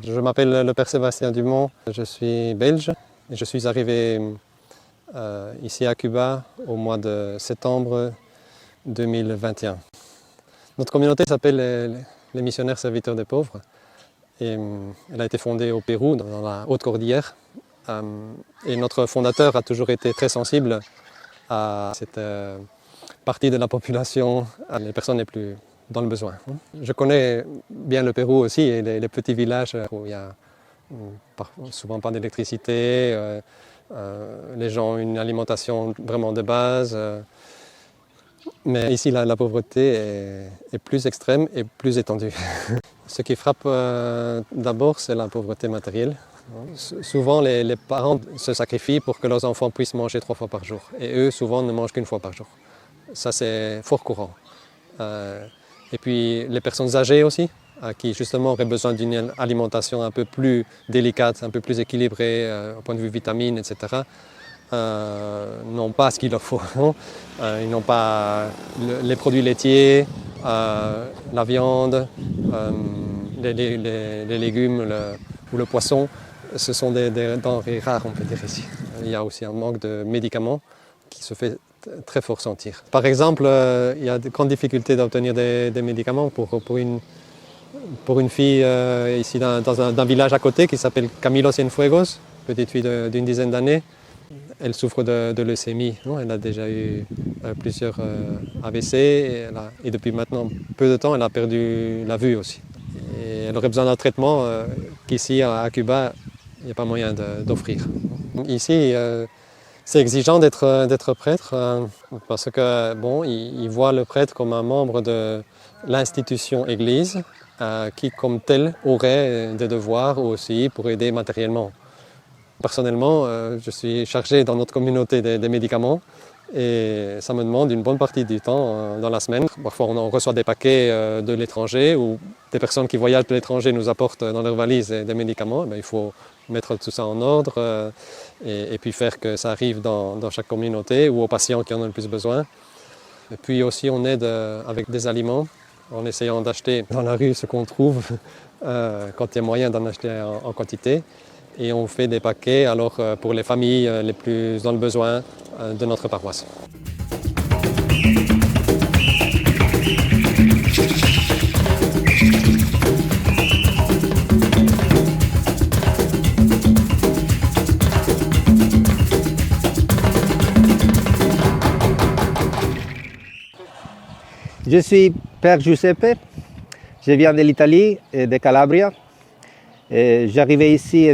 Je m'appelle le père Sébastien Dumont, je suis belge et je suis arrivé ici à Cuba au mois de septembre 2021. Notre communauté s'appelle les missionnaires serviteurs des pauvres et elle a été fondée au Pérou, dans la Haute-Cordillère. Et notre fondateur a toujours été très sensible à cette partie de la population, à les personnes les plus dans le besoin. Je connais bien le Pérou aussi et les petits villages où il n'y a souvent pas d'électricité, les gens ont une alimentation vraiment de base. Mais ici, la pauvreté est plus extrême et plus étendue. Ce qui frappe d'abord, c'est la pauvreté matérielle. Souvent, les parents se sacrifient pour que leurs enfants puissent manger 3 fois par jour. Et eux, souvent, ne mangent qu'une fois par jour. Ça, c'est fort courant. Et puis, les personnes âgées aussi, qui justement auraient besoin d'une alimentation un peu plus délicate, un peu plus équilibrée au point de vue vitamines, etc., n'ont pas ce qu'il leur faut. Ils n'ont pas les produits laitiers, la viande, les légumes ou le poisson. Ce sont des denrées rares, on peut dire ici. Il y a aussi un manque de médicaments qui se fait très fort sentir. Par exemple, il y a de grandes difficultés d'obtenir des médicaments pour une fille ici dans un village à côté qui s'appelle Camilo Cienfuegos, petite fille d'une dizaine d'années. Elle souffre de leucémie. Elle a déjà eu plusieurs AVC et depuis maintenant peu de temps, elle a perdu la vue aussi. Et elle aurait besoin d'un traitement qu'ici à Cuba, il n'y a pas moyen d'offrir. Ici, c'est exigeant d'être prêtre parce que ils voient le prêtre comme un membre de l'institution Église qui, comme tel, aurait des devoirs aussi pour aider matériellement. Personnellement, je suis chargé dans notre communauté des médicaments et ça me demande une bonne partie du temps dans la semaine. Parfois, on reçoit des paquets de l'étranger ou des personnes qui voyagent de l'étranger nous apportent dans leur valise des médicaments. Il faut mettre tout ça en ordre et puis faire que ça arrive dans chaque communauté ou aux patients qui en ont le plus besoin. Et puis aussi, on aide avec des aliments en essayant d'acheter dans la rue ce qu'on trouve quand il y a moyen d'en acheter en quantité. Et on fait des paquets alors, pour les familles les plus dans le besoin de notre paroisse. Je suis Père Giuseppe, je viens de l'Italie et de Calabria. J'arrivais ici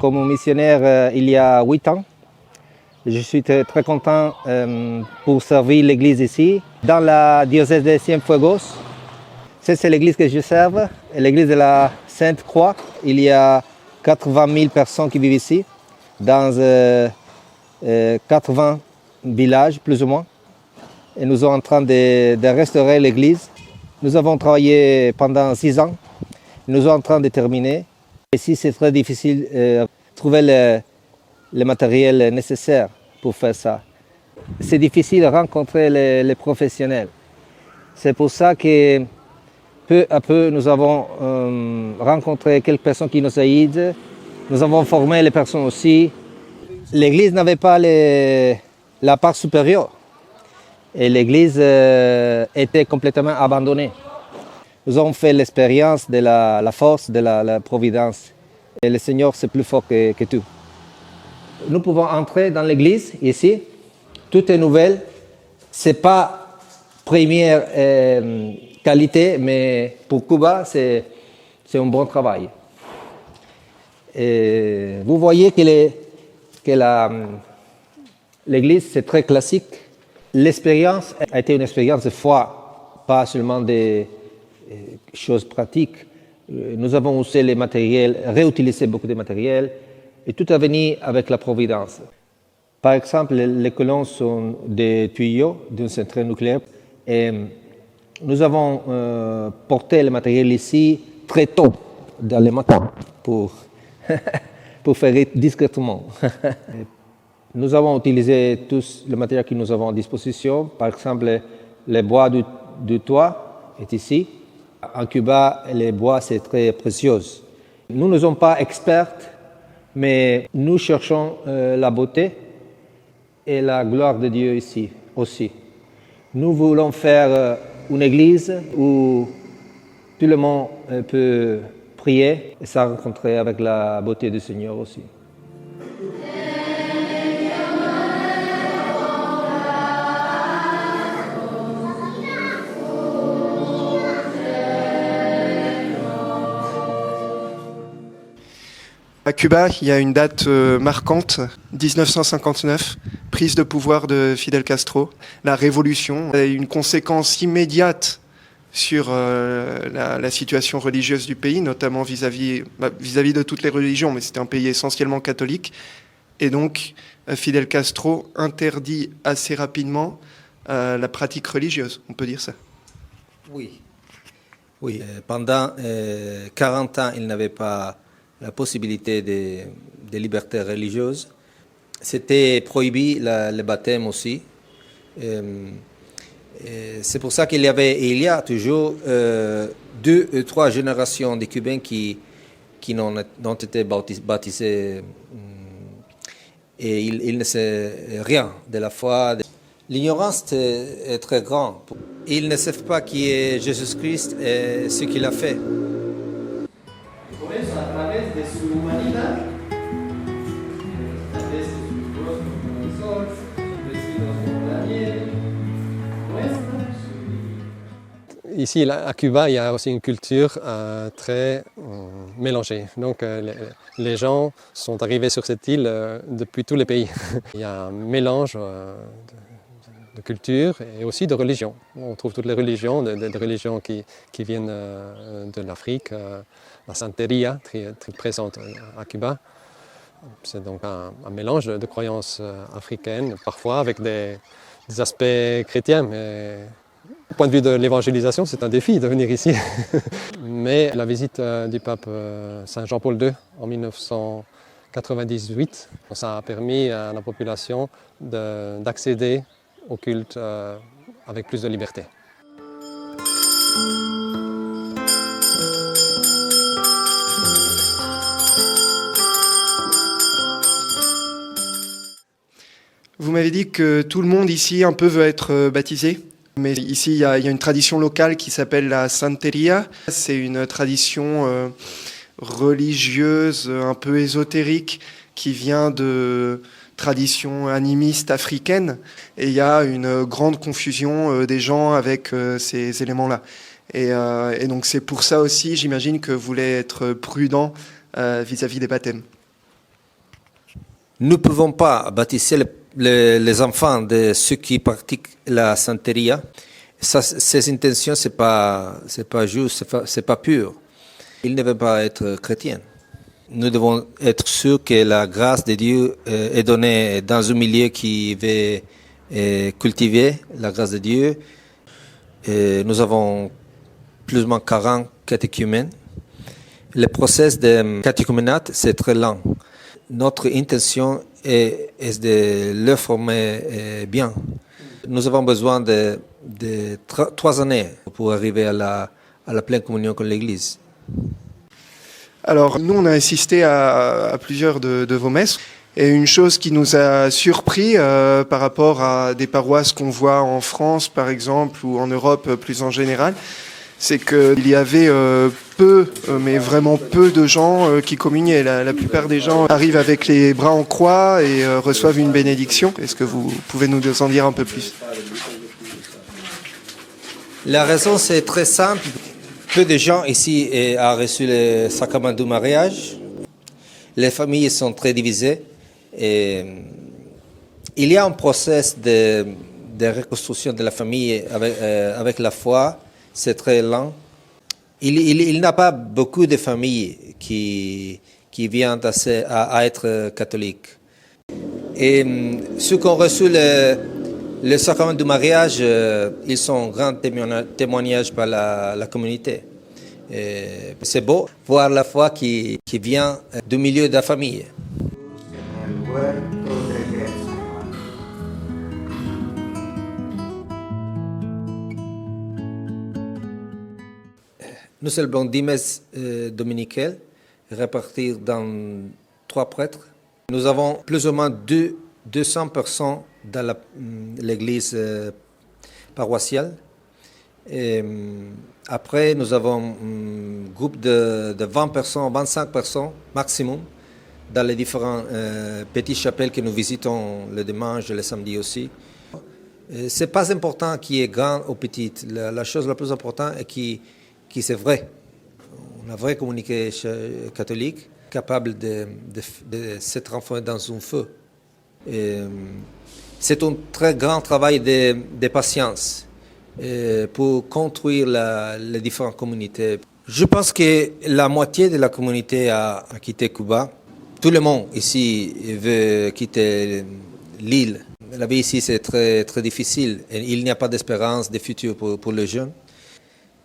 comme missionnaire il y a 8 ans. Je suis très content pour servir l'église ici, dans la diocèse de Cienfuegos. C'est l'église que je serve, l'église de la Sainte Croix. Il y a 80 000 personnes qui vivent ici, dans 80 villages plus ou moins. Et nous sommes en train de restaurer l'église. Nous avons travaillé pendant 6 ans. Nous sommes en train de terminer. Ici, c'est très difficile de trouver le matériel nécessaire pour faire ça. C'est difficile de rencontrer les professionnels. C'est pour ça que peu à peu, nous avons rencontré quelques personnes qui nous aident. Nous avons formé les personnes aussi. L'église n'avait pas la part supérieure et l'église était complètement abandonnée. Nous avons fait l'expérience de la force de la providence. Et le Seigneur, c'est plus fort que tout. Nous pouvons entrer dans l'église ici. Tout est nouvel. Ce n'est pas première qualité, mais pour Cuba, c'est un bon travail. Et vous voyez que l'église, c'est très classique. L'expérience a été une expérience de foi, pas seulement des choses pratiques. Nous avons usé les matériels, réutilisé beaucoup de matériel, et tout a venu avec la providence. Par exemple, les colonnes sont des tuyaux d'une centrale nucléaire, et Nous avons porté le matériel ici très tôt, dans le matin, pour, pour faire discrètement. Nous avons utilisé tout le matériel que nous avons à disposition. Par exemple, le bois du toit est ici. En Cuba, le bois, c'est très précieux. Nous ne sommes pas experts, mais nous cherchons la beauté et la gloire de Dieu ici aussi. Nous voulons faire une église où tout le monde peut prier et se rencontrer avec la beauté du Seigneur aussi. À Cuba, il y a une date marquante, 1959, prise de pouvoir de Fidel Castro. La révolution a eu une conséquence immédiate sur la situation religieuse du pays, notamment vis-à-vis de toutes les religions, mais c'était un pays essentiellement catholique. Et donc, Fidel Castro interdit assez rapidement la pratique religieuse, on peut dire ça. Oui. Pendant 40 ans, il n'avait pas la possibilité de liberté religieuse. C'était prohibé le baptême aussi. C'est pour ça qu'il y a toujours 2 ou 3 générations de Cubains qui n'ont été baptisés et ils ne savent rien de la foi. L'ignorance est très grande. Ils ne savent pas qui est Jésus-Christ et ce qu'il a fait. Ici, à Cuba, il y a aussi une culture très mélangée. Donc, les gens sont arrivés sur cette île depuis tous les pays. Il y a un mélange de culture et aussi de religion. On trouve toutes les religions, des religions qui viennent de l'Afrique. La Santeria, très présente à Cuba. C'est donc un mélange de croyances africaines, parfois avec des aspects chrétiens. Mais du point de vue de l'évangélisation, c'est un défi de venir ici. Mais la visite du pape Saint Jean-Paul II en 1998, ça a permis à la population d'accéder au culte avec plus de liberté. Vous m'avez dit que tout le monde ici un peu veut être baptisé. Mais ici, il y a une tradition locale qui s'appelle la Santeria. C'est une tradition religieuse, un peu ésotérique, qui vient de traditions animistes africaines. Et il y a une grande confusion des gens avec ces éléments-là. Et donc c'est pour ça aussi, j'imagine, que vous voulez être prudent vis-à-vis des baptêmes. Nous ne pouvons pas baptiser les enfants de ceux qui pratiquent la santeria. Ces intentions, c'est pas juste, c'est pas pur. Ils ne veulent pas être chrétiens. Nous devons être sûrs que la grâce de Dieu est donnée dans un milieu qui veut cultiver la grâce de Dieu. Et nous avons plus ou moins 40 catéchumènes. Le processus de catéchuménat, c'est très lent. Notre intention est de le former bien. Nous avons besoin de 3 années pour arriver à la pleine communion avec l'Église. Alors, nous, on a assisté à plusieurs de vos messes. Et une chose qui nous a surpris par rapport à des paroisses qu'on voit en France, par exemple, ou en Europe plus en général, c'est qu'il y avait mais vraiment peu de gens qui communiaient. La plupart des gens arrivent avec les bras en croix et reçoivent une bénédiction. Est-ce que vous pouvez nous en dire un peu plus ? La raison, c'est très simple. Peu de gens ici ont reçu le sacrement du mariage. Les familles sont très divisées. Et il y a un processus de reconstruction de la famille avec la foi. C'est très lent. Il n'y a pas beaucoup de familles qui viennent à être catholiques. Et ceux qui ont reçu Les sacrements du mariage, ils sont un grand témoignage par la communauté. C'est beau voir la foi qui vient du milieu de la famille. Nous célébrons 10 messes dominicales réparties dans 3 prêtres. Nous avons plus ou moins 200 personnes dans l'église paroissiale. Et après, nous avons un groupe de 20 personnes, 25 personnes maximum dans les différentes petites chapelles que nous visitons le dimanche et le samedi aussi. Ce n'est pas important qui est grand ou petit. La chose la plus importante est qui c'est vrai. Une vraie communauté catholique capable de se transformer dans un feu. C'est un très grand travail de patience pour construire les différentes communautés. Je pense que la moitié de la communauté a quitté Cuba. Tout le monde ici veut quitter l'île. La vie ici, c'est très, très difficile. Et il n'y a pas d'espérance de futur pour les jeunes.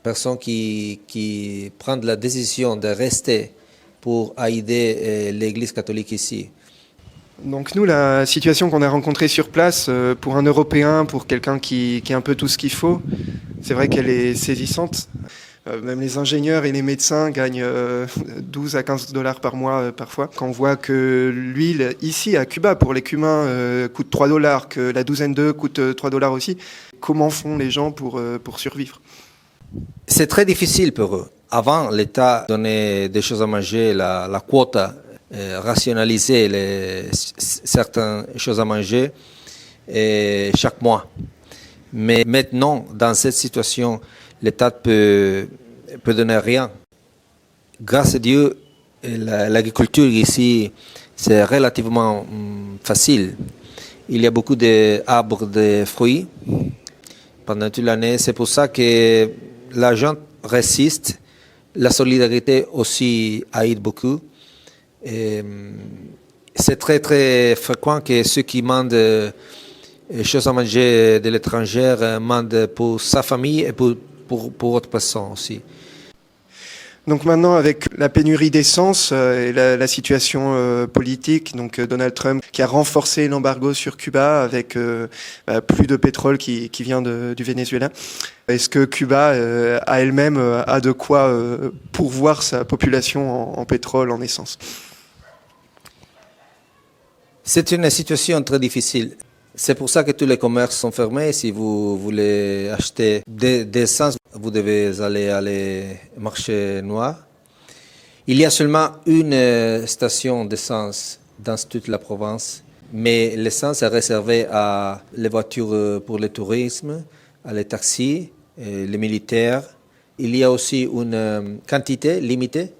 Personnes qui prennent la décision de rester pour aider l'Église catholique ici. Donc nous, la situation qu'on a rencontrée sur place, pour un Européen, pour quelqu'un qui a un peu tout ce qu'il faut, c'est vrai qu'elle est saisissante. Même les ingénieurs et les médecins gagnent 12 à 15 dollars par mois parfois. Quand on voit que l'huile ici à Cuba pour les cubains coûte 3 dollars, que la douzaine d'œufs coûte 3 dollars aussi, comment font les gens pour survivre ? C'est très difficile pour eux. Avant, l'État donnait des choses à manger, la quota, rationalisait certaines choses à manger chaque mois. Mais maintenant, dans cette situation, l'État peut donner rien. Grâce à Dieu, l'agriculture ici, c'est relativement facile. Il y a beaucoup d'arbres de fruits pendant toute l'année. C'est pour ça que la gente résiste. La solidarité aussi aide beaucoup. Et c'est très, très fréquent que ceux qui mandent des choses à manger de l'étranger mandent pour sa famille et pour autres personnes aussi. Donc maintenant, avec la pénurie d'essence et la situation politique, donc Donald Trump qui a renforcé l'embargo sur Cuba avec plus de pétrole qui vient du Venezuela, est-ce que Cuba a elle-même a de quoi pourvoir sa population en pétrole, en essence ? C'est une situation très difficile. C'est pour ça que tous les commerces sont fermés. Si vous voulez acheter des essences, vous devez aller à les marchés noirs. Il y a seulement une station d'essence dans toute la province, mais l'essence est réservée à les voitures pour le tourisme, à les taxis, les militaires. Il y a aussi une quantité limitée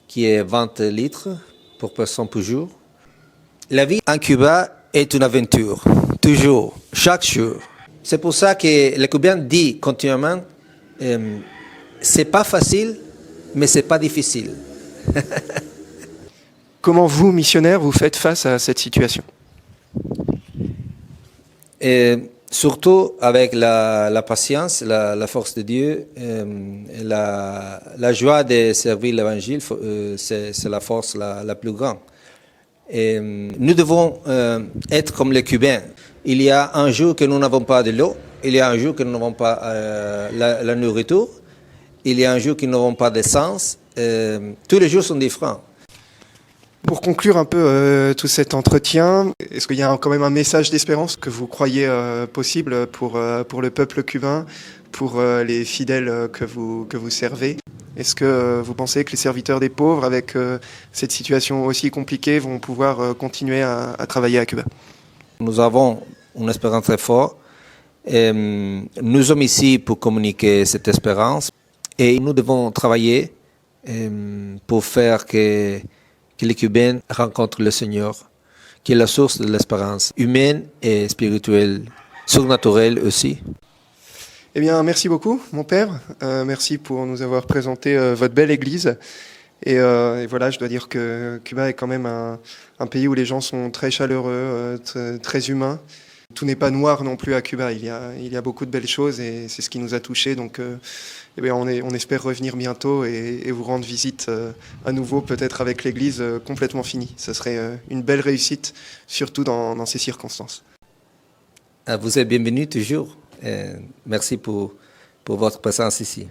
qui est 20 litres pour personne par jour. La vie en Cuba est une aventure, toujours, chaque jour. C'est pour ça que les Cubains disent continuellement, c'est pas facile, mais c'est pas difficile. Comment vous, missionnaires, vous faites face à cette situation ? Et surtout avec la patience, la force de Dieu, et la joie de servir l'Évangile, c'est la force la plus grande. Et nous devons être comme les Cubains. Il y a un jour que nous n'avons pas de l'eau, il y a un jour que nous n'avons pas la nourriture, il y a un jour que nous n'avons pas d'essence. Tous les jours sont différents. Pour conclure un peu tout cet entretien, est-ce qu'il y a quand même un message d'espérance que vous croyez possible pour le peuple cubain, pour les fidèles que vous servez ? Est-ce que vous pensez que les serviteurs des pauvres, avec cette situation aussi compliquée, vont pouvoir continuer à travailler à Cuba ? Nous avons une espérance très forte. Et nous sommes ici pour communiquer cette espérance. Et nous devons travailler pour faire que les Cubains rencontrent le Seigneur, qui est la source de l'espérance humaine et spirituelle, surnaturelle aussi. Eh bien, merci beaucoup, mon père. Merci pour nous avoir présenté votre belle église. Et voilà, je dois dire que Cuba est quand même un pays où les gens sont très chaleureux, très humains. tout n'est pas noir non plus à Cuba. Il y a beaucoup de belles choses et c'est ce qui nous a touchés. Donc on espère revenir bientôt et vous rendre visite à nouveau, peut-être avec l'église complètement finie. Ce serait une belle réussite, surtout dans ces circonstances. Vous êtes bienvenus toujours. Merci pour votre présence ici.